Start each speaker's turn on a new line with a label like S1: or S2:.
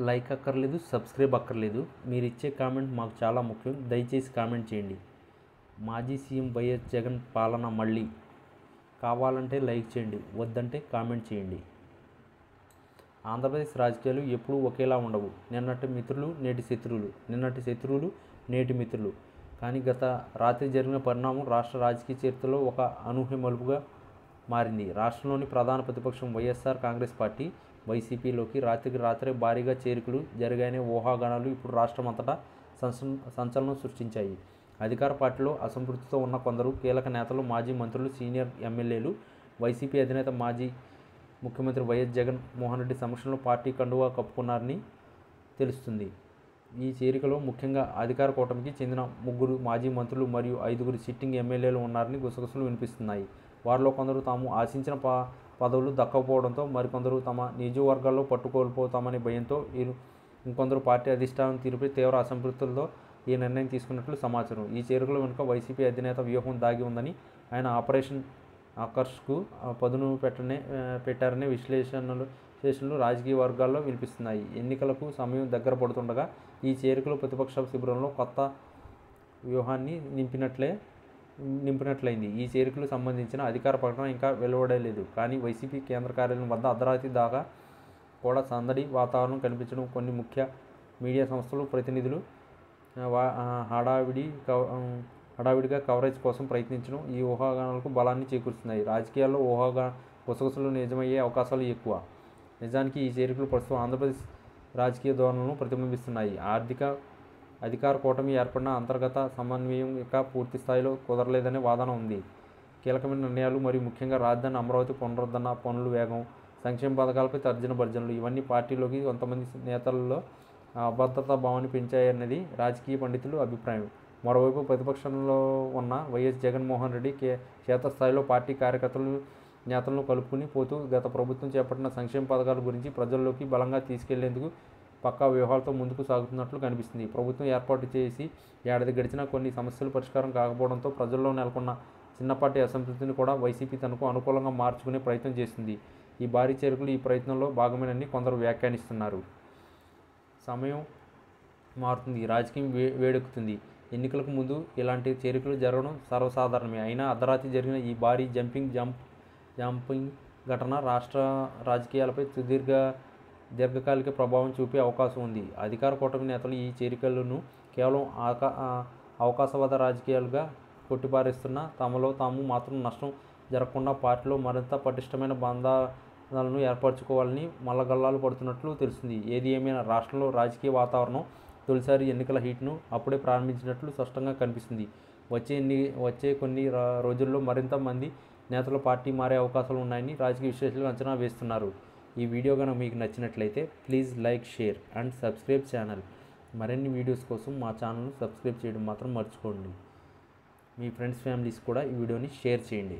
S1: Like అక్కర్లేదు, subscribe అక్కర్లేదు. మీరు ఇచ్చే కామెంట్ మాకు చాలా ముఖ్యం. దయచేసి కామెంట్ చేయండి. మాజీ సీఎం వైఎస్ జగన్ పాలన మళ్ళీ కావాలంటే లైక్ చేయండి, వద్దంటే కామెంట్ చేయండి. ఆంధ్రప్రదేశ్ రాజకీయాలు ఎప్పుడూ ఒకేలా ఉండవు. నిన్నటి మిత్రులు నేటి శత్రువులు, నిన్నటి శత్రువులు నేటి మిత్రులు. కానీ గత రాత్రి జరిగిన పరిణామం రాష్ట్ర రాజకీయ చరిత్రలో ఒక అనూహ్య మలుపుగా మారింది. రాష్ట్రంలోని ప్రధాన ప్రతిపక్షం వైఎస్ఆర్ కాంగ్రెస్ పార్టీ వైసీపీలోకి రాత్రికి రాత్రే భారీగా చేరికలు జరిగాయనే ఊహాగానాలు ఇప్పుడు రాష్ట్రమంతటా సంచలనం సృష్టించాయి. అధికార పార్టీలో అసంతృప్తితో ఉన్న కొందరు కీలక నేతలు, మాజీ మంత్రులు, సీనియర్ ఎమ్మెల్యేలు వైసీపీ అధినేత మాజీ ముఖ్యమంత్రి వైఎస్ జగన్ మోహన్ రెడ్డి సమక్షంలో పార్టీ కండువా కప్పుకున్నారని తెలుస్తుంది. ఈ చేరికలో ముఖ్యంగా అధికార కూటమికి చెందిన 3 మాజీ మంత్రులు మరియు 5 సిట్టింగ్ ఎమ్మెల్యేలు ఉన్నారని గుసగుసలు వినిపిస్తున్నాయి. వారిలో కొందరు తాము ఆశించిన పదవులు దక్కకపోవడంతో, మరికొందరు తమ నియోజకవర్గాల్లో పట్టుకోల్పోతామనే భయంతో, ఇంకొందరు పార్టీ అధిష్టానం తీరుపై తీవ్ర అసంతృప్తులతో ఈ నిర్ణయం తీసుకున్నట్లు సమాచారం. ఈ చేరికల వెనుక వైసీపీ అధినేత వ్యూహం దాగి ఉందని, ఆయన ఆపరేషన్ ఆకర్ష్కు పదును పెట్టారనే విశ్లేషణలు రాజకీయ వర్గాల్లో వినిపిస్తున్నాయి. ఎన్నికలకు సమయం దగ్గర పడుతుండగా ఈ చేరికలు ప్రతిపక్ష శిబిరంలో కొత్త వ్యూహాన్ని నింపినట్లయింది. ఈ చేరికలకు సంబంధించిన అధికార ప్రకటన ఇంకా వెలువడలేదు. కానీ వైసీపీ కేంద్ర కార్యాలయం వద్ద అర్ధరాత్రి దాకా కూడా సందడి వాతావరణం కనిపించడం, కొన్ని ముఖ్య మీడియా సంస్థలు ప్రతినిధులు హడావిడిగా కవరేజ్ కోసం ప్రయత్నించడం ఈ ఊహాగానాలకు బలాన్ని చేకూరుస్తున్నాయి. రాజకీయాల్లో గుసగుసలు నిజమయ్యే అవకాశాలు ఎక్కువ. నిజానికి ఈ చేరికలు ప్రస్తుతం ఆంధ్రప్రదేశ్ రాజకీయ ధోరణులను ప్రతిబింబిస్తున్నాయి. అధికార కూటమి ఏర్పడిన అంతర్గత సమన్వయం ఇక పూర్తి స్థాయిలో కుదరలేదనే వాదన ఉంది. కీలకమైన నిర్ణయాలు మరియు ముఖ్యంగా రాజధాని అమరావతి పునరుద్ధరణ పనుల వేగం, సంక్షేమ పథకాలపై తర్జన భర్జనలు ఇవన్నీ పార్టీలోకి కొంతమంది నేతల్లో అభద్రతా భావాన్ని పెంచాయన్నది రాజకీయ పండితుల అభిప్రాయం. మరోవైపు ప్రతిపక్షంలో ఉన్న వైఎస్ జగన్మోహన్ రెడ్డి క్షేత్రస్థాయిలో పార్టీ కార్యకర్తలు, నేతలను కలుపుకుని పోతూ గత ప్రభుత్వం చేపట్టిన సంక్షేమ పథకాల గురించి ప్రజల్లోకి బలంగా తీసుకెళ్లేందుకు పక్కా వ్యూహాలతో ముందుకు సాగుతున్నట్లు కనిపిస్తుంది. ప్రభుత్వం ఏర్పాటు చేసి ఏడాది గడిచినా కొన్ని సమస్యలు పరిష్కారం కాకపోవడంతో ప్రజల్లో నెలకొన్న చిన్నపాటి అసంతృప్తిని కూడా వైసీపీ తనకు అనుకూలంగా మార్చుకునే ప్రయత్నం చేస్తుంది. ఈ భారీ చేరికలు ఈ ప్రయత్నంలో భాగమేనని కొందరు వ్యాఖ్యానిస్తున్నారు. సమయం మారుతుంది, రాజకీయం వేడెక్కుతుంది. ఎన్నికలకు ముందు ఇలాంటి చేరికలు జరగడం సర్వసాధారణమే. అయినా అర్ధరాత్రి జరిగిన ఈ భారీ జంపింగ్ ఘటన రాష్ట్ర రాజకీయాలపై దీర్ఘకాలిక ప్రభావం చూపే అవకాశం ఉంది. అధికార కూటమి నేతలు ఈ చేరికలను కేవలం అవకాశవాద రాజకీయాలుగా కొట్టిపారేస్తున్నా, తమలో తాము మాత్రం నష్టం జరగకుండా పార్టీలో మరింత పటిష్టమైన బంధాలను ఏర్పరచుకోవాలని మల్లగల్లాలు పడుతున్నట్లు తెలుస్తుంది. ఏది ఏమైనా రాష్ట్రంలో రాజకీయ వాతావరణం తొలిసారి ఎన్నికల హీట్ను అప్పుడే ప్రారంభించినట్లు స్పష్టంగా కనిపిస్తుంది. వచ్చే కొన్ని రోజుల్లో మరింత మంది నేతలు పార్టీ మారే అవకాశాలు ఉన్నాయని రాజకీయ విశ్లేషకులు అంచనా వేస్తున్నారు. ఈ వీడియో కనుక మీకు నచ్చినట్లయితే please like, share and subscribe channel. మరిన్ని వీడియోస్ కోసం మా ఛానల్ను సబ్స్క్రైబ్ చేయడం మాత్రం మర్చిపోండి. మీ ఫ్రెండ్స్, ఫ్యామిలీస్ కూడా ఈ వీడియోని షేర్ చేయండి.